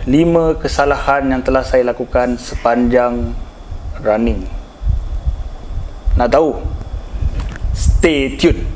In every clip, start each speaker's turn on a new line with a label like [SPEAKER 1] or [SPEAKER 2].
[SPEAKER 1] 5 kesalahan yang telah saya lakukan sepanjang running. Nak tahu? Stay tuned.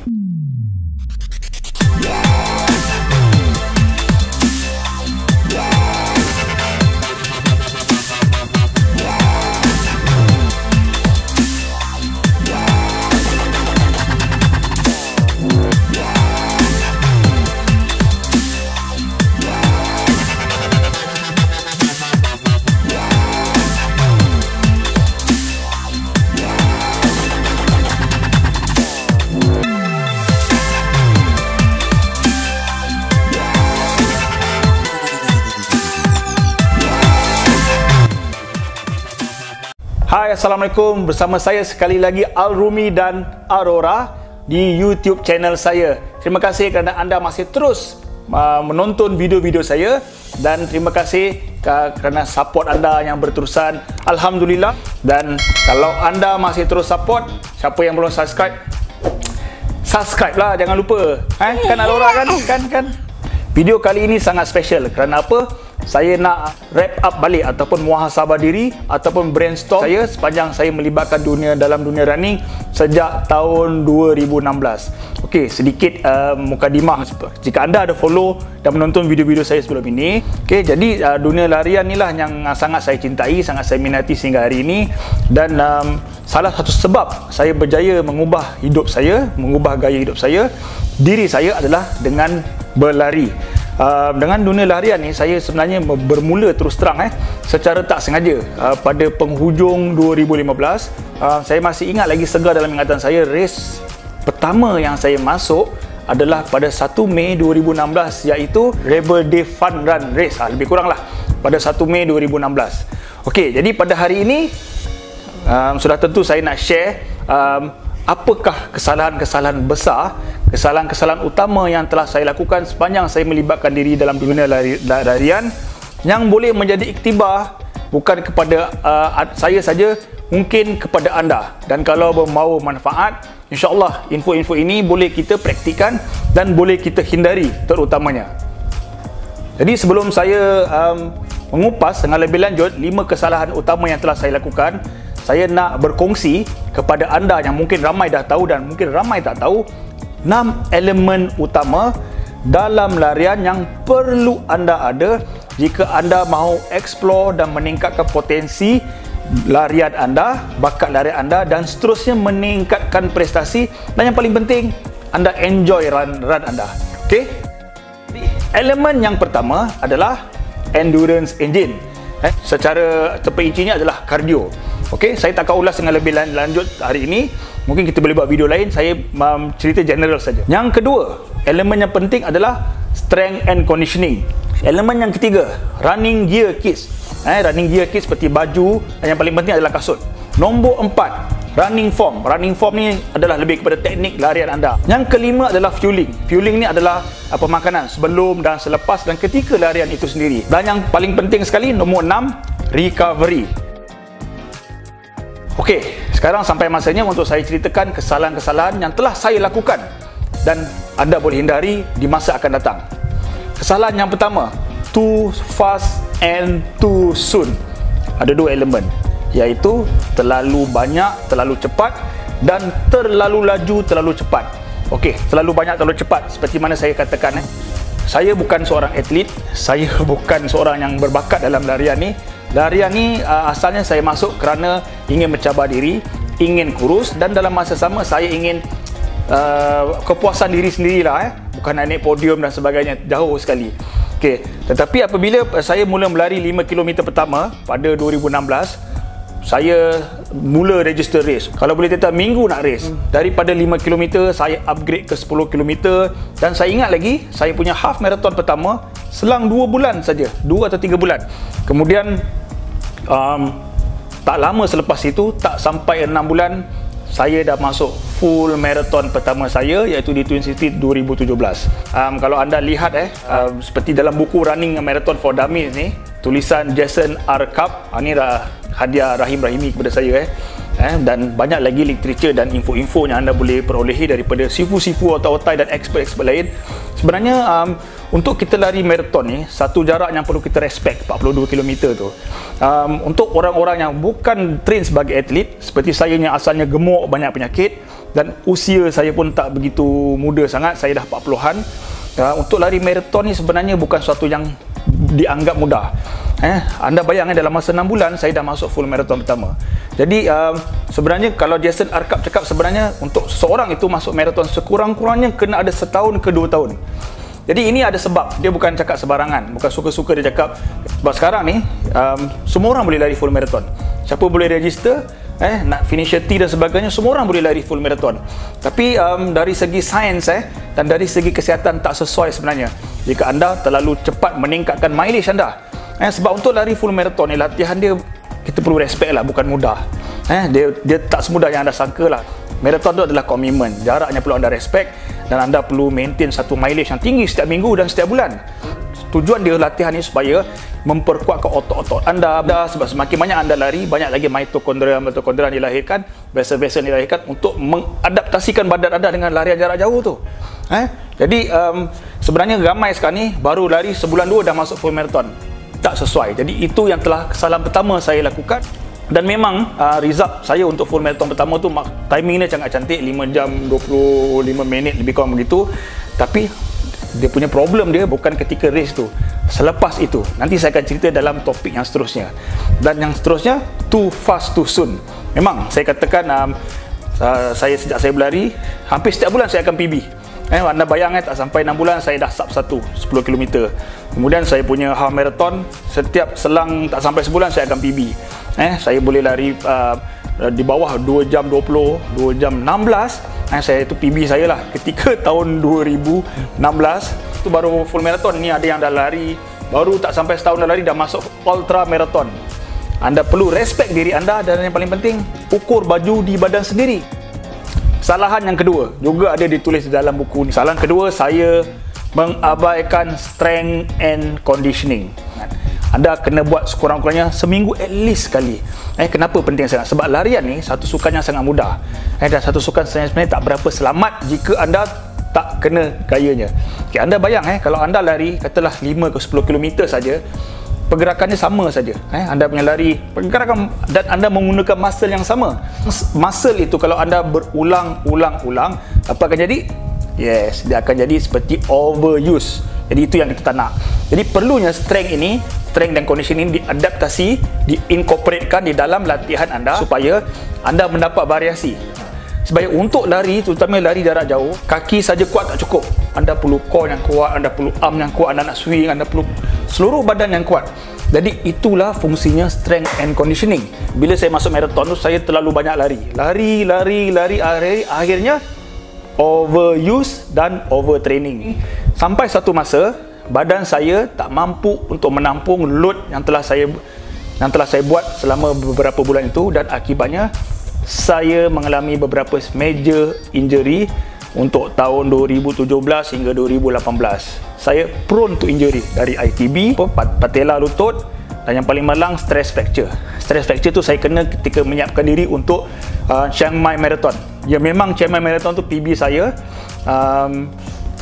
[SPEAKER 1] Hai, Assalamualaikum. Bersama saya sekali lagi Al-Rumi dan Aurora di YouTube channel saya. Terima kasih kerana anda masih terus menonton video-video saya, dan terima kasih kerana support anda yang berterusan. Alhamdulillah. Dan kalau anda masih terus support, siapa yang belum subscribe, subscribe lah, jangan lupa. Kan Aurora kan? Video kali ini sangat special. Kerana apa? Saya nak wrap up balik ataupun muhasabah diri ataupun brainstorm saya sepanjang saya melibatkan dalam dunia running sejak tahun 2016. Okey, sedikit mukadimah jika anda ada follow dan menonton video-video saya sebelum ini. Okey, jadi dunia larian inilah yang sangat saya cintai, sangat saya minati sehingga hari ini, dan salah satu sebab saya berjaya mengubah hidup saya, mengubah gaya hidup saya, diri saya adalah dengan berlari. Dengan dunia larian ni saya sebenarnya bermula terus terang secara tak sengaja pada penghujung 2015. Saya masih ingat lagi, segar dalam ingatan saya, race pertama yang saya masuk adalah pada 1 Mei 2016, iaitu Rebel Day Fun Run Race, lebih kurang lah pada 1 Mei 2016. Okey, jadi pada hari ini sudah tentu saya nak share apakah kesalahan-kesalahan besar, kesalahan-kesalahan utama yang telah saya lakukan sepanjang saya melibatkan diri dalam dunia larian, yang boleh menjadi iktibar bukan kepada saya saja, mungkin kepada anda. Dan kalau bermahu manfaat, insya-Allah info-info ini boleh kita praktikkan dan boleh kita hindari terutamanya. Jadi sebelum saya mengupas dengan lebih lanjut 5 kesalahan utama yang telah saya lakukan, saya nak berkongsi kepada anda yang mungkin ramai dah tahu dan mungkin ramai tak tahu 6 elemen utama dalam larian yang perlu anda ada jika anda mahu explore dan meningkatkan potensi larian anda, bakat larian anda, dan seterusnya meningkatkan prestasi, dan yang paling penting anda enjoy run anda. Okey? Elemen yang pertama adalah endurance engine. Secara terperincinya adalah kardio. Okey, saya tak akan ulas dengan lebih lanjut hari ini. Mungkin kita boleh buat video lain. Saya cerita general saja. Yang kedua, elemen yang penting adalah strength and conditioning. Elemen yang ketiga, running gear kits. Running gear kits seperti baju, dan yang paling penting adalah kasut. Nombor 4, running form. Running form ni adalah lebih kepada teknik larian anda. Yang kelima adalah fueling. Fueling ni adalah pemakanan sebelum dan selepas dan ketika larian itu sendiri. Dan yang paling penting sekali, nombor 6, recovery. Okey, sekarang sampai masanya untuk saya ceritakan kesalahan-kesalahan yang telah saya lakukan dan anda boleh hindari di masa akan datang. Kesalahan yang pertama, too fast and too soon. Ada 2 elemen, iaitu terlalu banyak, terlalu cepat, dan terlalu laju, terlalu cepat. Okey, terlalu banyak, terlalu cepat, seperti mana saya katakan, saya bukan seorang atlet, saya bukan seorang yang berbakat dalam larian ni. Larian ni asalnya saya masuk kerana ingin mencabar diri, ingin kurus, dan dalam masa sama saya ingin kepuasan diri sendirilah, bukan nak naik podium dan sebagainya, jauh sekali. Okey, tetapi apabila saya mula melari 5 km pertama pada 2016, saya mula register race. Kalau boleh kata minggu nak race. Daripada 5 km saya upgrade ke 10 km, dan saya ingat lagi saya punya half marathon pertama selang 2 bulan saja, 2 atau 3 bulan. Kemudian tak lama selepas itu, tak sampai 6 bulan, saya dah masuk full marathon pertama saya, iaitu di Twin City 2017. Kalau anda lihat seperti dalam buku Running Marathon for Dummies ni, tulisan Jason R. Cup, ni dah hadiah Rahim Rahimi kepada saya. Dan banyak lagi literature dan info-info yang anda boleh perolehi daripada sifu-sifu otai-otai dan expert-expert lain. Sebenarnya untuk kita lari maraton ni, satu jarak yang perlu kita respect, 42 km tu. Untuk orang-orang yang bukan train sebagai atlet seperti saya yang asalnya gemuk, banyak penyakit, dan usia saya pun tak begitu muda sangat, saya dah 40-an. Untuk lari maraton ni sebenarnya bukan sesuatu yang dianggap mudah. Anda bayangkan dalam masa 6 bulan saya dah masuk full marathon pertama. Jadi sebenarnya kalau Jason Arkap cakap, sebenarnya untuk seseorang itu masuk marathon sekurang-kurangnya kena ada setahun ke 2 tahun. Jadi ini ada sebab, dia bukan cakap sebarangan, bukan suka-suka dia cakap. Sebab sekarang ni semua orang boleh lari full marathon. Siapa boleh register, nak finisher T dan sebagainya, semua orang boleh lari full marathon. Tapi dari segi sains dan dari segi kesihatan tak sesuai sebenarnya jika anda terlalu cepat meningkatkan mileage anda. Sebab untuk lari full marathon ni, latihan dia kita perlu respect lah, bukan mudah. Dia tak semudah yang anda sangka lah. Marathon tu adalah komitmen, jaraknya perlu anda respect, dan anda perlu maintain satu mileage yang tinggi setiap minggu dan setiap bulan. Tujuan dia latihan ni supaya memperkuatkan otot-otot anda, sebab semakin banyak anda lari, banyak lagi mitokondria dilahirkan, vessel-vessel dilahirkan untuk mengadaptasikan badan anda dengan larian jarak jauh tu. Jadi sebenarnya ramai sekarang ni baru lari sebulan 2 dah masuk full marathon. Tak sesuai. Jadi itu yang telah kesalahan pertama saya lakukan. Dan memang result saya untuk full marathon pertama tu timing dia sangat cantik, 5 jam 25 minit lebih kurang begitu. Tapi dia punya problem dia bukan ketika race tu, selepas itu. Nanti saya akan cerita dalam topik yang seterusnya. Dan yang seterusnya, too fast too soon. Memang saya katakan saya sejak saya berlari, hampir setiap bulan saya akan PB. Anda bayang tak sampai 6 bulan saya dah sub 10 km. Kemudian saya punya half marathon, setiap selang tak sampai sebulan saya akan PB. Saya boleh lari di bawah 2 jam 20, 2 jam 16. Saya itu PB saya lah ketika tahun 2016. Itu baru full marathon. Ni ada yang dah lari baru tak sampai setahun dah lari, dah masuk ultra marathon. Anda perlu respect diri anda, dan yang paling penting, ukur baju di badan sendiri. Kesalahan yang kedua juga ada ditulis di dalam buku ni. Kesalahan kedua, saya mengabaikan strength and conditioning. Anda kena buat sekurang-kurangnya seminggu at least sekali. Kenapa penting sangat? Sebab larian ni satu sukan yang sangat mudah. Dan satu sukan sebenarnya tak berapa selamat jika anda tak kena gayanya. Anda bayang kalau anda lari katalah 5 ke 10 km saja, pergerakannya sama saja. Anda punya lari, pergerakan, dan anda menggunakan muscle yang sama. Muscle itu kalau anda berulang-ulang, apa akan jadi? Yes, dia akan jadi seperti overuse. Jadi itu yang kita tak nak. Jadi perlunya strength dan conditioning diadaptasi, diincorporatekan di dalam latihan anda supaya anda mendapat variasi. Sebab untuk lari, terutama lari jarak jauh, kaki saja kuat tak cukup. Anda perlu core yang kuat, anda perlu arm yang kuat, anda nak swing, anda perlu seluruh badan yang kuat. Jadi itulah fungsinya strength and conditioning. Bila saya masuk marathon tu, saya terlalu banyak lari, akhirnya overuse dan overtraining. Sampai satu masa badan saya tak mampu untuk menampung load yang telah saya buat selama beberapa bulan itu, dan akibatnya saya mengalami beberapa major injury untuk tahun 2017 hingga 2018. Saya prone to injury dari ITB, patella lutut, dan yang paling malang stress fracture. Stress fracture tu saya kena ketika menyiapkan diri untuk Chiang Mai Marathon. Ya, memang Chiang Mai Marathon tu PB saya,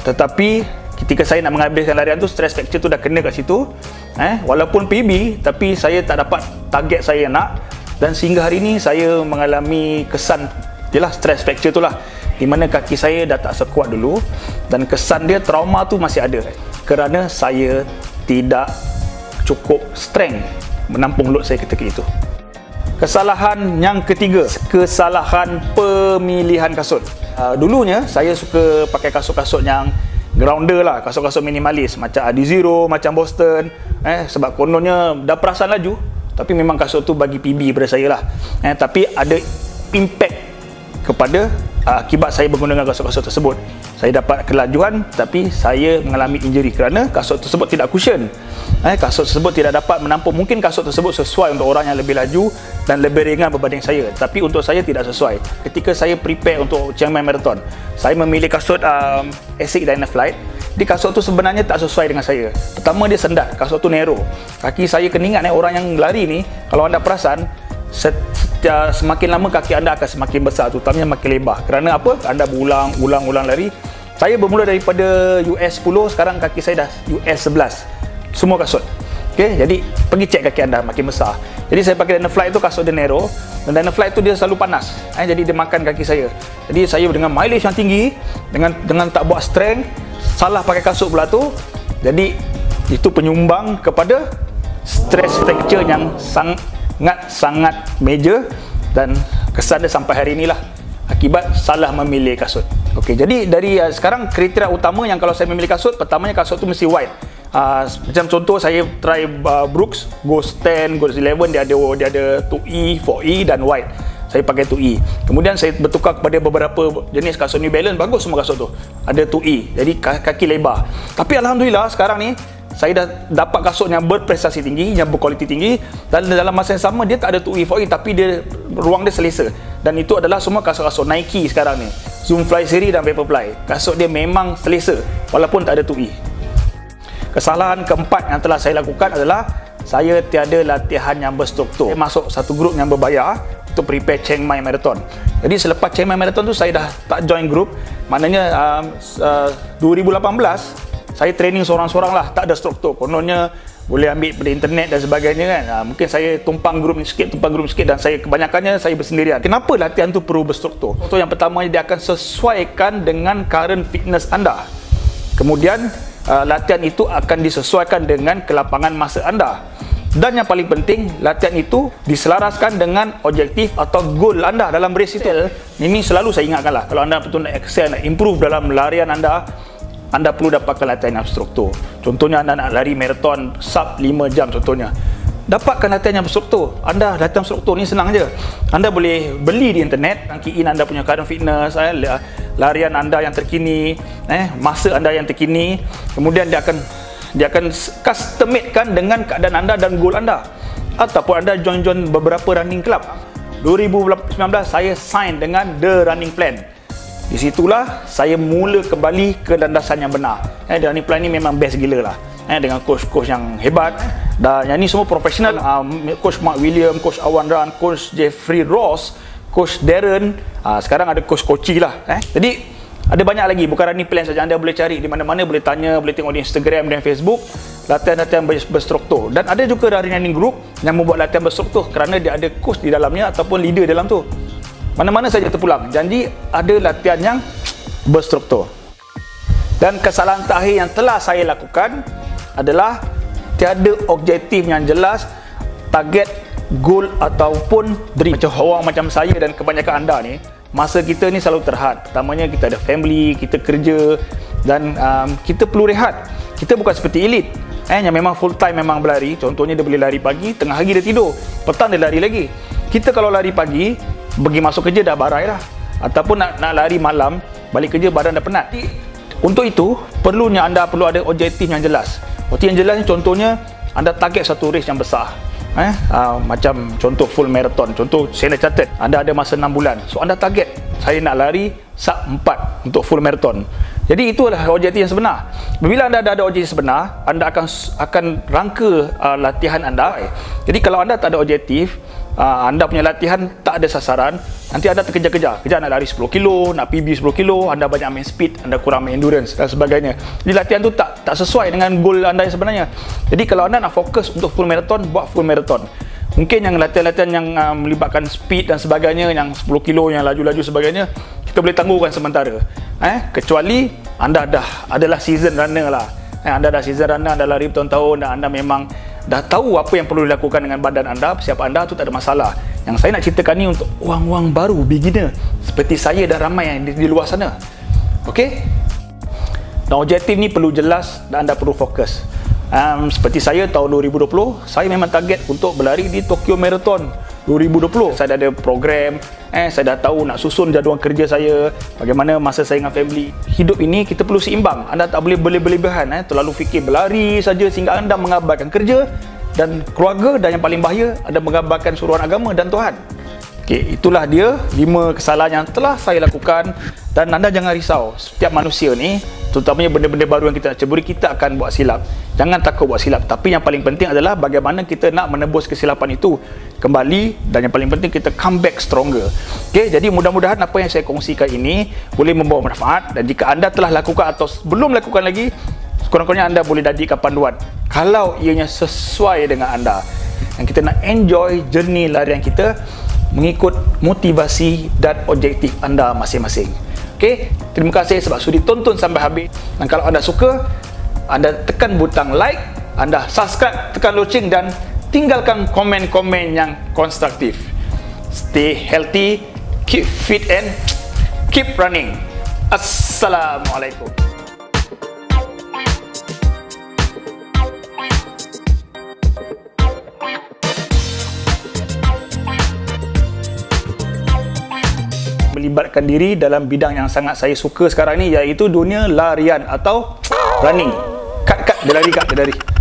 [SPEAKER 1] tetapi ketika saya nak menghabiskan larian tu, stress fracture tu dah kena kat situ. Walaupun PB, tapi saya tak dapat target saya nak. Dan sehingga hari ini saya mengalami kesan, jelah stress fracture tu lah, di mana kaki saya dah tak sekuat dulu, dan kesan dia, trauma tu masih ada kerana saya tidak cukup strength menampung load saya ketika itu. Kesalahan yang ketiga, kesalahan pemilihan kasut. Dulunya saya suka pakai kasut-kasut yang grounder lah, kasut-kasut minimalis macam Adizero, macam Boston, sebab kononnya dah perasan laju. Tapi memang kasut tu bagi PB pada saya lah. Tapi ada impact kepada akibat saya menggunakan kasut-kasut tersebut. Saya dapat kelajuan, tapi saya mengalami injury kerana kasut tersebut tidak cushion. Kasut tersebut tidak dapat menampung. Mungkin kasut tersebut sesuai untuk orang yang lebih laju dan lebih ringan berbanding saya, tapi untuk saya tidak sesuai. Ketika saya prepare untuk Chiang Mai Marathon, saya memilih kasut Asics Dynaflight. Di kasut tu sebenarnya tak sesuai dengan saya. Pertama, dia sendat, kasut tu narrow. Kaki saya kena ingat orang yang lari ni, kalau anda perasan, semakin lama kaki anda akan semakin besar, terutamanya makin lebar. Kerana apa? Anda berulang-ulang lari. Saya bermula daripada US 10, sekarang kaki saya dah US 11. Semua kasut. Okey, jadi pergi cek kaki anda makin besar. Jadi saya pakai Dynaflight tu, kasut dia narrow, dan Dynaflight tu dia selalu panas. Jadi dia makan kaki saya. Jadi saya dengan mileage yang tinggi, dengan tak buat strength, salah pakai kasut pula tu. Jadi itu penyumbang kepada stress fracture yang sangat major, dan kesan dia sampai hari inilah akibat salah memilih kasut. Okey, jadi dari sekarang kriteria utama yang kalau saya memilih kasut, pertamanya kasut tu mesti white. Macam contoh saya try Brooks Ghost 10, Ghost 11, dia ada 2E, 4E dan white. Saya pakai 2E. Kemudian saya bertukar kepada beberapa jenis kasut New Balance, bagus semua kasut tu. Ada 2E, jadi kaki lebar. Tapi alhamdulillah sekarang ni saya dah dapat kasut yang berprestasi tinggi, yang berkualiti tinggi, dan dalam masa yang sama dia tak ada 2E, 4E, tapi ruang dia selesa. Dan itu adalah semua kasut-kasut Nike sekarang ni, Zoom Fly Series dan Vaporfly. Kasut dia memang selesa walaupun tak ada 2E. Kesalahan keempat yang telah saya lakukan adalah saya tiada latihan yang berstruktur. Saya masuk satu grup yang berbayar untuk prepare Chiang Mai Marathon. Jadi selepas Chiang Mai Marathon tu saya dah tak join grup. Maknanya 2018 saya training seorang-seorang lah, tak ada struktur. Kononnya boleh ambil pada internet dan sebagainya kan. Mungkin saya tumpang grup sikit, dan saya kebanyakannya saya bersendirian. Kenapa latihan tu perlu berstruktur? Contoh yang pertama, dia akan sesuaikan dengan current fitness anda. Kemudian latihan itu akan disesuaikan dengan kelapangan masa anda. Dan yang paling penting, latihan itu diselaraskan dengan objektif atau goal anda dalam race itu. Ini selalu saya ingatkan lah, kalau anda betul nak excel, nak improve dalam larian anda perlu dapatkan latihan yang struktur. Contohnya anda nak lari marathon sub 5 jam contohnya, dapatkan latihan yang berstruktur. Anda latihan struktur ni senang je. Anda boleh beli di internet, key in anda punya current fitness, larian anda yang terkini, masa anda yang terkini. Kemudian dia akan custom-madekan dengan keadaan anda dan goal anda. Ataupun anda join beberapa running club. 2019 saya sign dengan The Running Plan. Di situlah saya mula kembali ke landasan yang benar. The Running Plan ni memang best gila lah. Dengan coach-coach yang hebat, dan yang ni semua profesional. Coach Mark William, Coach Awan Ran, Coach Jeffrey Ross, Coach Darren, sekarang ada Coach Kochi lah. Jadi ada banyak lagi, bukan Running Plan saja. Anda boleh cari di mana-mana, boleh tanya, boleh tengok di Instagram dan Facebook, latihan-latihan berstruktur. Dan ada juga running group yang membuat latihan berstruktur kerana dia ada coach di dalamnya ataupun leader dalam tu. Mana-mana saja terpulang, janji ada latihan yang berstruktur. Dan kesalahan terakhir yang telah saya lakukan adalah tiada objektif yang jelas, target, goal ataupun dream. Macam orang macam saya dan kebanyakan anda ni, masa kita ni selalu terhad. Pertamanya kita ada family, kita kerja, dan kita perlu rehat. Kita bukan seperti elite yang memang full time memang berlari. Contohnya dia boleh lari pagi, tengah hari dia tidur, petang dia lari lagi. Kita kalau lari pagi, pergi masuk kerja dah barai dah, ataupun nak lari malam, balik kerja badan dah penat. Untuk itu perlunya anda perlu ada objektif yang jelas. Objektif yang jelas ni contohnya anda target satu race yang besar. Macam contoh full marathon. Contoh saya dah catat, anda ada masa 6 bulan. So anda target, saya nak lari sub 4 untuk full marathon. Jadi itulah objektif yang sebenar. Bila anda ada objektif sebenar, anda akan rangka latihan anda. Jadi kalau anda tak ada objektif, anda punya latihan tak ada sasaran, nanti anda terkejar-kejar. Kejap nak lari 10 kilo, nak PB 10 kilo, anda banyak main speed, anda kurang main endurance dan sebagainya. Jadi latihan tu tak sesuai dengan goal anda yang sebenarnya. Jadi kalau anda nak fokus untuk full marathon, buat full marathon. Mungkin yang latihan-latihan yang melibatkan speed dan sebagainya, yang 10 kilo, yang laju-laju sebagainya, kita boleh tangguhkan sementara. Kecuali anda adalah season runner lah. Anda dah season runner, anda lari bertahun-tahun, dan anda memang dah tahu apa yang perlu dilakukan dengan badan anda, persiapan anda, tu tak ada masalah. Yang saya nak ceritakan ni untuk orang-orang baru, beginner seperti saya dan ramai yang di luar sana. Okey? Dan objektif ni perlu jelas dan anda perlu fokus. Seperti saya tahun 2020, saya memang target untuk berlari di Tokyo Marathon 2020. Saya dah ada program, saya dah tahu nak susun jadual kerja saya, bagaimana masa saya dengan family. Hidup ini kita perlu seimbang. Anda tak boleh berlebihan, terlalu fikir berlari saja sehingga anda mengabaikan kerja dan keluarga, dan yang paling bahaya, anda mengabaikan suruhan agama dan Tuhan. Okey, itulah dia 5 kesalahan yang telah saya lakukan. Dan anda jangan risau, setiap manusia ni, terutamanya benda-benda baru yang kita nak ceburi, kita akan buat silap. Jangan takut buat silap, tapi yang paling penting adalah bagaimana kita nak menebus kesilapan itu kembali, dan yang paling penting kita come back stronger. Okey, jadi mudah-mudahan apa yang saya kongsikan ini boleh membawa manfaat, dan jika anda telah lakukan atau belum lakukan lagi, sekurang-kurangnya anda boleh jadikan panduan kalau ianya sesuai dengan anda. Dan kita nak enjoy journey larian kita mengikut motivasi dan objektif anda masing-masing. Okey, terima kasih sebab sudi tonton sampai habis. Dan kalau anda suka, anda tekan butang like, anda subscribe, tekan loceng dan tinggalkan komen-komen yang konstruktif. Stay healthy, keep fit and keep running. Assalamualaikum. Melibatkan diri dalam bidang yang sangat saya suka sekarang ni, iaitu dunia larian atau running. Cut, dia lari.